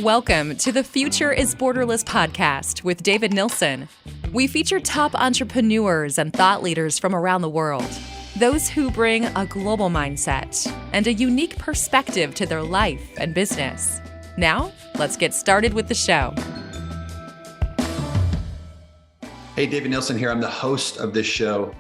Welcome to the Future is Borderless podcast with David Nilssen. We feature top entrepreneurs and thought leaders from around the world, those who bring a global mindset and a unique perspective to their life and business. Now, let's get started with the show. Hey, David Nilssen here. I'm the host of this show.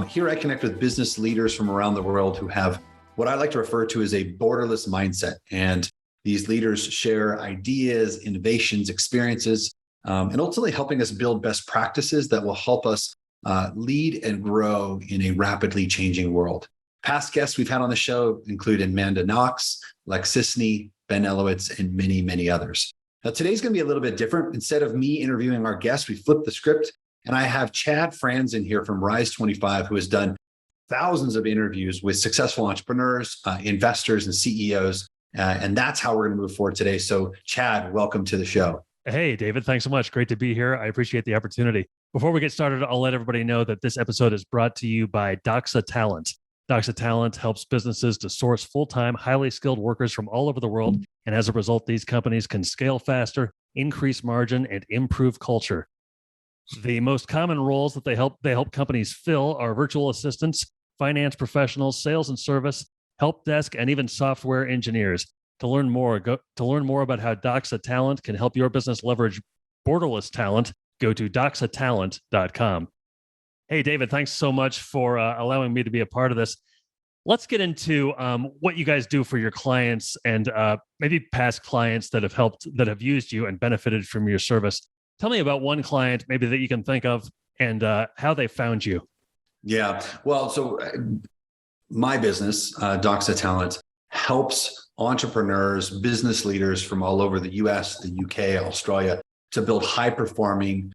Here I connect with business leaders from around the world who have what I like to refer to as a borderless mindset. And these leaders share ideas, innovations, experiences, and ultimately helping us build best practices that will help us lead and grow in a rapidly changing world. Past guests we've had on the show include Amanda Knox, Lex Sisney, Ben Elowitz, and many, many others. Now, today's going to be a little bit different. Instead of me interviewing our guests, we flipped the script, and I have Chad Franzen here from Rise 25, who has done thousands of interviews with successful entrepreneurs, investors, and CEOs. And that's how we're going to move forward today. So Chad, welcome to the show. Hey, David, thanks so much. Great to be here. I appreciate the opportunity. Before we get started, I'll let everybody know that this episode is brought to you by Doxa Talent. Doxa Talent helps businesses to source full-time, highly skilled workers from all over the world. And as a result, these companies can scale faster, increase margin, and improve culture. The most common roles that they help companies fill are virtual assistants, finance professionals, sales and service, help desk, and even software engineers. To learn more about how Doxa Talent can help your business leverage borderless talent, go to doxatalent.com. Hey, David, thanks so much for allowing me to be a part of this. Let's get into what you guys do for your clients and maybe past clients that have used you and benefited from your service. Tell me about one client maybe that you can think of and how they found you. Yeah, well, so my business, Doxa Talent, helps entrepreneurs, business leaders from all over the US, the UK, Australia, to build high-performing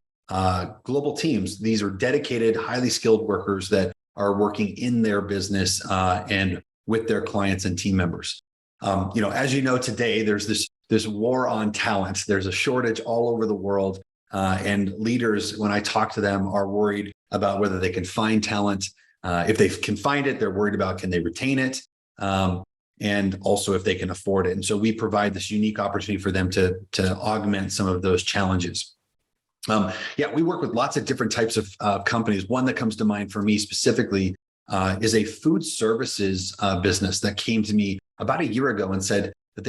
global teams. These are dedicated, highly skilled workers that are working in their business and with their clients and team members. As you know, today, there's this war on talent. There's a shortage all over the world. And leaders, when I talk to them, are worried about whether they can find talent. If they can find it, they're worried about can they retain it, and also if they can afford it. And so we provide this unique opportunity for them to augment some of those challenges. We work with lots of different types of companies. One that comes to mind for me specifically is a food services business that came to me about a year ago and said that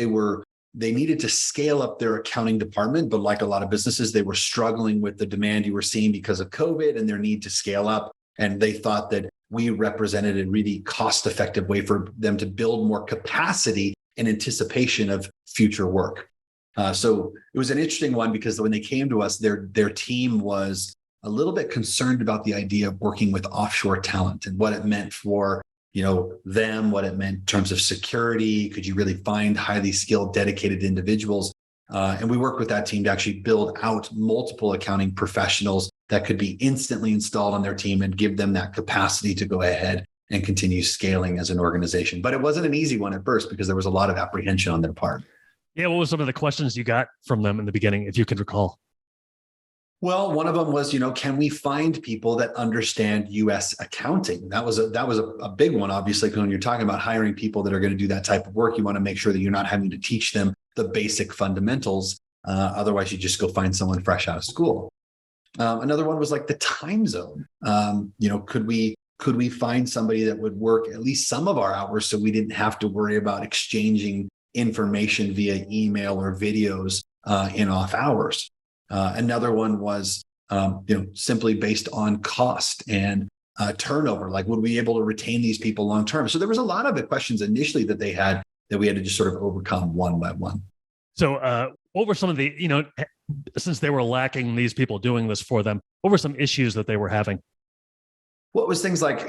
they needed to scale up their accounting department, but like a lot of businesses, they were struggling with the demand you were seeing because of COVID and their need to scale up. And they thought that we represented a really cost-effective way for them to build more capacity in anticipation of future work. So it was an interesting one because when they came to us, their team was a little bit concerned about the idea of working with offshore talent and what it meant for them, what it meant in terms of security. Could you really find highly skilled, dedicated individuals? And we worked with that team to actually build out multiple accounting professionals that could be instantly installed on their team and give them that capacity to go ahead and continue scaling as an organization. But it wasn't an easy one at first because there was a lot of apprehension on their part. Yeah, what were some of the questions you got from them in the beginning, if you could recall? Well, one of them was, can we find people that understand U.S. accounting? That was a big one, obviously, because when you're talking about hiring people that are going to do that type of work, you want to make sure that you're not having to teach them the basic fundamentals. Otherwise, you just go find someone fresh out of school. Another one was like the time zone. Could we find somebody that would work at least some of our hours so we didn't have to worry about exchanging information via email or videos in off hours? Another one was, simply based on cost and turnover. Like, would we be able to retain these people long term? So there was a lot of the questions initially that they had that we had to just sort of overcome one by one. So what were some of the, since they were lacking these people doing this for them, what were some issues that they were having? What was things like,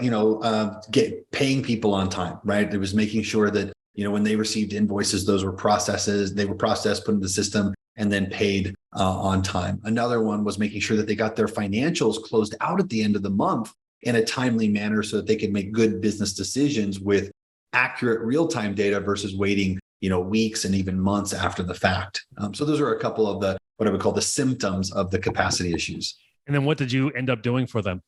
paying people on time, right? It was making sure that, when they received invoices, they were processed, put in the system, and then paid on time. Another one was making sure that they got their financials closed out at the end of the month in a timely manner so that they could make good business decisions with accurate real-time data versus waiting, weeks and even months after the fact. So those are a couple of the, what I would call the symptoms of the capacity issues. And then what did you end up doing for them?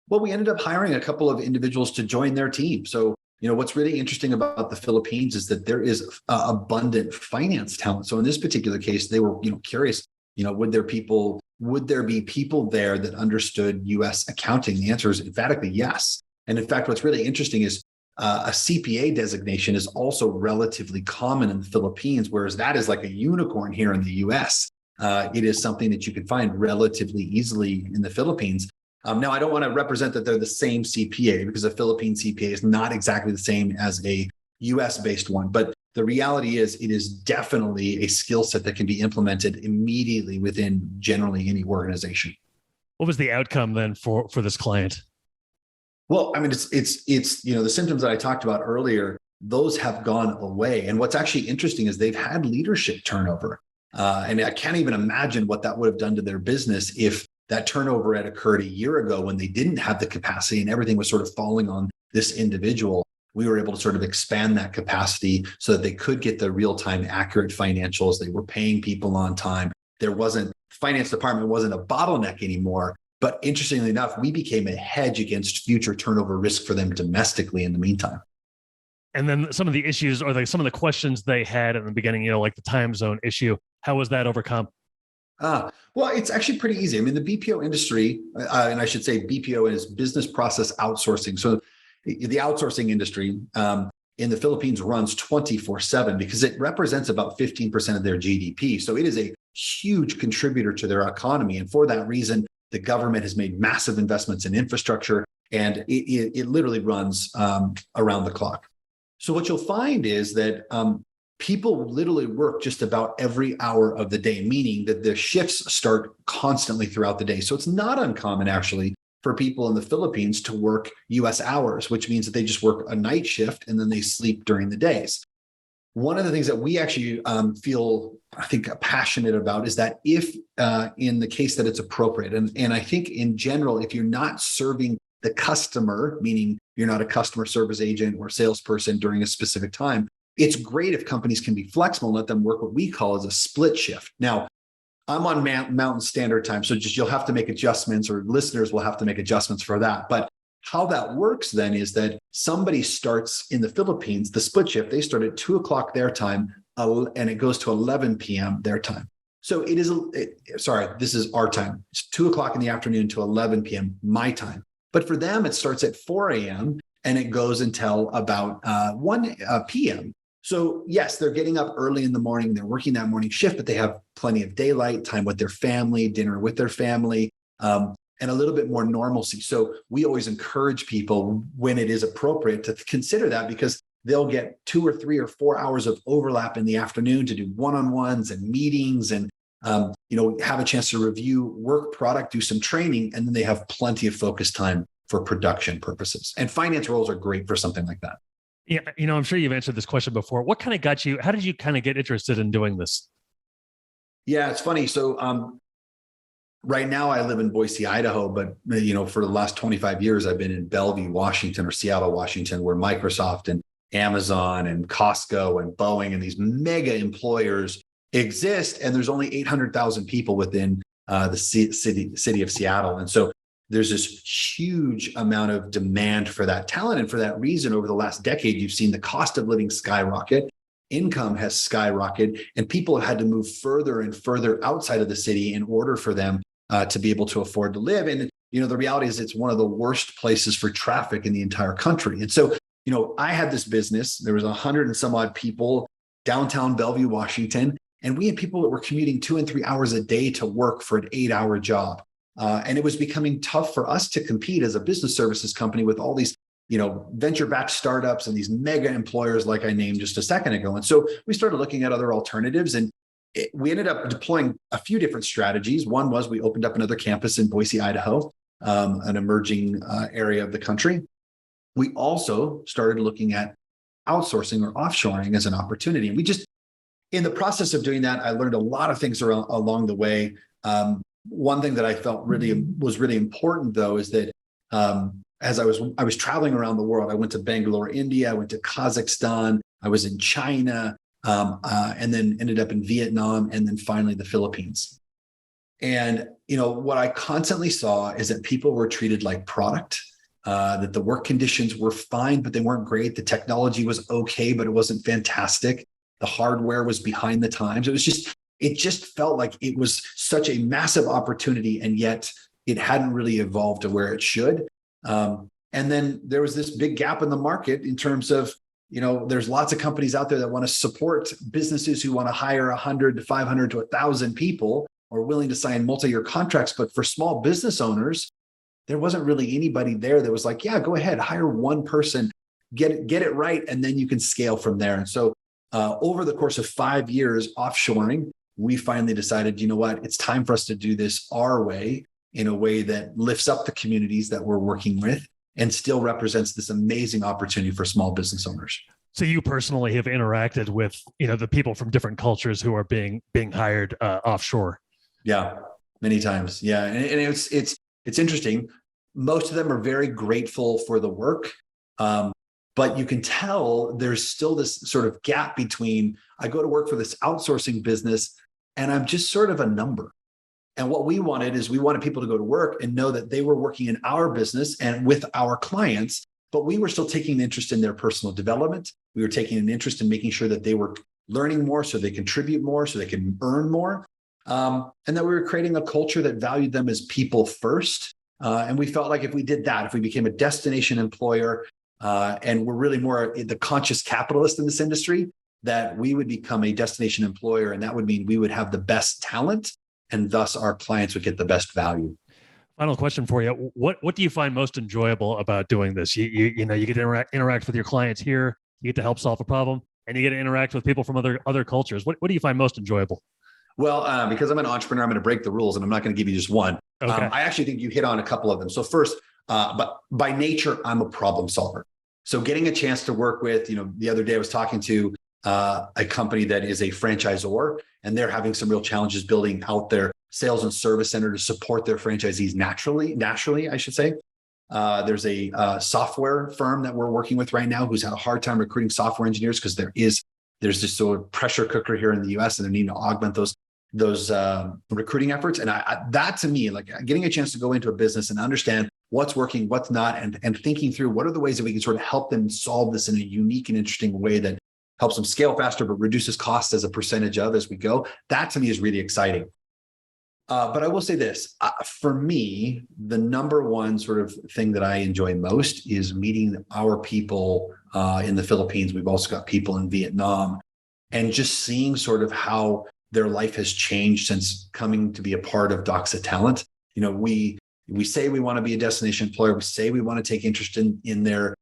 Well, we ended up hiring a couple of individuals to join their team. So what's really interesting about the Philippines is that there is abundant finance talent. So in this particular case, they were, curious, would there be people there that understood US accounting? The answer is emphatically yes. And in fact, what's really interesting is a CPA designation is also relatively common in the Philippines, whereas that is like a unicorn here in the US. It is something that you can find relatively easily in the Philippines. Now, I don't want to represent that they're the same CPA, because a Philippine CPA is not exactly the same as a US-based one. But the reality is it is definitely a skill set that can be implemented immediately within generally any organization. What was the outcome then for this client? Well, I mean, it's the symptoms that I talked about earlier, those have gone away. And what's actually interesting is they've had leadership turnover. And I can't even imagine what that would have done to their business if that turnover had occurred a year ago when they didn't have the capacity and everything was sort of falling on this individual. We were able to sort of expand that capacity so that they could get the real-time accurate financials. They were paying people on time. Finance department wasn't a bottleneck anymore. But interestingly enough, we became a hedge against future turnover risk for them domestically in the meantime. And then some of the issues, or some of the questions they had in the beginning, like the time zone issue, how was that overcome? Well, it's actually pretty easy. I mean, the BPO industry, and I should say BPO is business process outsourcing. So the outsourcing industry in the Philippines runs 24/7 because it represents about 15% of their GDP. So it is a huge contributor to their economy. And for that reason, the government has made massive investments in infrastructure, and it literally runs around the clock. So what you'll find is that people literally work just about every hour of the day, meaning that the shifts start constantly throughout the day. So it's not uncommon, actually, for people in the Philippines to work US hours, which means that they just work a night shift and then they sleep during the days. One of the things that we actually feel, I think, passionate about is that if in the case that it's appropriate, and I think in general, if you're not serving the customer, meaning you're not a customer service agent or salesperson during a specific time, it's great if companies can be flexible and let them work what we call as a split shift. Now, I'm on Mountain Standard Time, so you'll have to make adjustments, or listeners will have to make adjustments for that. But how that works then is that somebody starts in the Philippines, the split shift, they start at 2:00 their time, and it goes to 11 p.m. their time. So this is our time. It's 2:00 in the afternoon to 11 p.m. my time. But for them, it starts at 4 a.m. and it goes until about 1 p.m. So yes, they're getting up early in the morning, they're working that morning shift, but they have plenty of daylight, time with their family, dinner with their family, and a little bit more normalcy. So we always encourage people, when it is appropriate, to consider that, because they'll get 2 or 3 or 4 hours of overlap in the afternoon to do one-on-ones and meetings and have a chance to review work product, do some training, and then they have plenty of focus time for production purposes. And finance roles are great for something like that. Yeah, I'm sure you've answered this question before. What kind of got you? How did you kind of get interested in doing this? Yeah, it's funny. So right now I live in Boise, Idaho, but for the last 25 years, I've been in Bellevue, Washington, or Seattle, Washington, where Microsoft and Amazon and Costco and Boeing and these mega employers exist. And there's only 800,000 people within the city of Seattle. And so there's this huge amount of demand for that talent. And for that reason, over the last decade, you've seen the cost of living skyrocket, income has skyrocketed, and people have had to move further and further outside of the city in order for them to be able to afford to live. And, the reality is it's one of the worst places for traffic in the entire country. And so, I had this business, there was 100 and some odd people, downtown Bellevue, Washington, and we had people that were commuting 2 and 3 hours a day to work for an 8-hour job. And it was becoming tough for us to compete as a business services company with all these, venture-backed startups and these mega employers like I named just a second ago. And so we started looking at other alternatives, and we ended up deploying a few different strategies. One was we opened up another campus in Boise, Idaho, an emerging area of the country. We also started looking at outsourcing or offshoring as an opportunity. And in the process of doing that, I learned a lot of things along the way. One thing that I felt was really important, though, is that as I was traveling around the world, I went to Bangalore, India, I went to Kazakhstan, I was in China, and then ended up in Vietnam, and then finally the Philippines. And what I constantly saw is that people were treated like product. that the work conditions were fine, but they weren't great. The technology was okay, but it wasn't fantastic. The hardware was behind the times. It just felt like it was such a massive opportunity, and yet it hadn't really evolved to where it should. And then there was this big gap in the market in terms of, there's lots of companies out there that want to support businesses who want to hire 100 to 500 to 1,000 people or willing to sign multi-year contracts. But for small business owners, there wasn't really anybody there that was like, yeah, go ahead, hire one person, get it right, and then you can scale from there. And so over the course of 5 years offshoring, we finally decided, you know what, it's time for us to do this our way, in a way that lifts up the communities that we're working with and still represents this amazing opportunity for small business owners. So you personally have interacted with, the people from different cultures who are being hired offshore. Yeah, many times. Yeah, and it's interesting. Most of them are very grateful for the work, but you can tell there's still this sort of gap between, I go to work for this outsourcing business and I'm just sort of a number. And what we wanted people to go to work and know that they were working in our business and with our clients, but we were still taking an interest in their personal development. We were taking an interest in making sure that they were learning more so they contribute more, so they can earn more. And that we were creating a culture that valued them as people first. And we felt like if we did that, if we became a destination employer, and we're really more the conscious capitalist in this industry, that we would become a destination employer. And that would mean we would have the best talent, and thus our clients would get the best value. Final question for you. What do you find most enjoyable about doing this? You get to interact with your clients here, you get to help solve a problem, and you get to interact with people from other cultures. What do you find most enjoyable? Well, because I'm an entrepreneur, I'm going to break the rules and I'm not going to give you just one. Okay. I actually think you hit on a couple of them. So first, but by nature, I'm a problem solver. So getting a chance to work with, the other day I was talking to a company that is a franchisor, and they're having some real challenges building out their sales and service center to support their franchisees naturally, I should say. There's a software firm that we're working with right now who's had a hard time recruiting software engineers because there's this sort of pressure cooker here in the US, and they're needing to augment those recruiting efforts. And that to me, like getting a chance to go into a business and understand what's working, what's not, and thinking through what are the ways that we can sort of help them solve this in a unique and interesting way that helps them scale faster, but reduces costs as a percentage of as we go. That to me is really exciting. But I will say this, for me, the number one sort of thing that I enjoy most is meeting our people in the Philippines. We've also got people in Vietnam, and just seeing sort of how their life has changed since coming to be a part of Doxa Talent. We say we want to be a destination employer. We say we want to take interest in their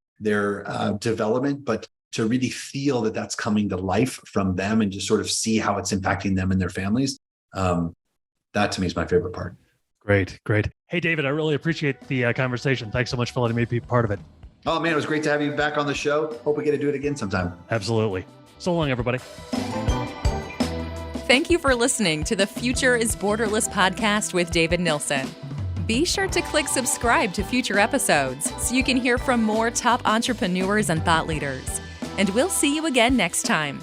development, but to really feel that that's coming to life from them and just sort of see how it's impacting them and their families. That to me is my favorite part. Great. Hey, David, I really appreciate the conversation. Thanks so much for letting me be part of it. Oh man, it was great to have you back on the show. Hope we get to do it again sometime. Absolutely. So long, everybody. Thank you for listening to the Future is Borderless podcast with David Nilssen. Be sure to click subscribe to future episodes so you can hear from more top entrepreneurs and thought leaders. And we'll see you again next time.